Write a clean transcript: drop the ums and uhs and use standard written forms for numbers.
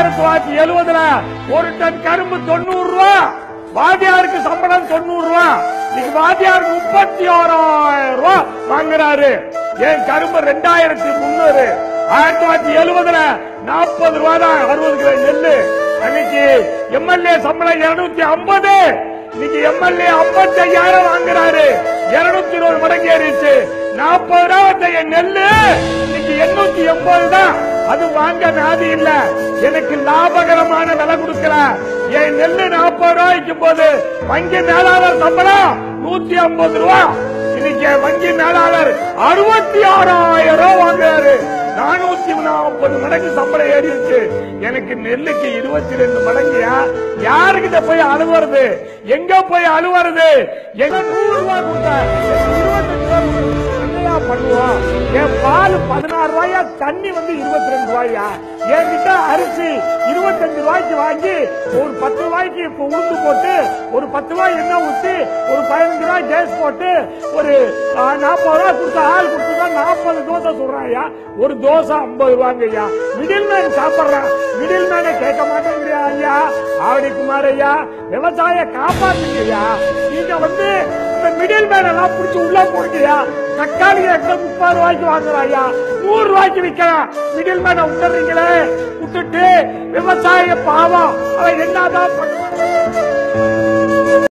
1970 ஒரு டன் கரும்பு 90 ரூபாய், வாத்தியாருக்கு சம்பளம் 90 ரூபாய். இன்னைக்கு வாத்தியார் 36,000 ரூபாய் வாங்குறாரு. என் கரும்பு 2300. 1970 40 ரூபாய் தான் 60 கிலோ நெல்லு. அன்னைக்கு எம்எல்ஏ சம்பளம் 250. இன்னைக்கு எம்எல்ஏ 55,000 வாங்குறாரு. 220 மடங்கு ஏறிச்சு. 40 ரூபாய் நெல்லு இன்னைக்கு 880 தான். அது வாங்க நாதி இல்ல. எனக்கு லாபகரமான விலை கொடுக்கல. என் நெல்லு 40 ரூபாய்க்கும் போது வங்கி மேலாளர் சம்பளம் 150 ரூபாய். இன்னைக்கு வங்கி மேலாளர் 66,000 ரூபாய் வாங்குறாரு. 440 மடங்கு சம்பளம் ஏறிடுச்சு. எனக்கு நெல்லுக்கு 22 மடங்குயா. யாருக்கிட்ட போய் அழுவுறது? எங்க போய் அழுவுறது? எங்க 100 ரூபாய் கொடுத்தா 25 ரூபாய் பண்ணுவோம். என் பால் 16 ரூபாயா, தண்ணி 22 ரூபாயா. என்கிட்ட அரிசி 25 ரூபாய்க்கு வாங்கி ஒரு 10 ரூபாய்க்கு உளுந்து போட்டு ஒரு 10 ரூபாய் எண்ணெய் ஊற்றி ஒரு 15 ரூபாய் கேஸ் போட்டு ஒரு 40 ரூபாய் கொடுத்த ஆள் கொடுத்துதான் 40 தோசை சொல்றாயா. ஒரு தோசை 50 ரூபாய்ங்கய்யா. மிடில் மேன் சாப்பிடுறான். மிடில் மேனை கேட்க மாட்டேங்கிறியா ஐயா? ஆவடி குமார் ஐயா, விவசாய காப்பாத்துங்கய்யா. நீங்க இந்த மிடில் மேன் எல்லாம் பிடிச்சி உள்ள போடுங்கய்யா. தக்காளி 30 ரூபாய்க்கு வாங்குறாயா, 100 ரூபாய்க்கு விற்கிறான். மிடில் மேனை விட்டுறீங்களே, விட்டுட்டு விவசாய பாவம் அவன் என்னதான் பண்ணுவான்?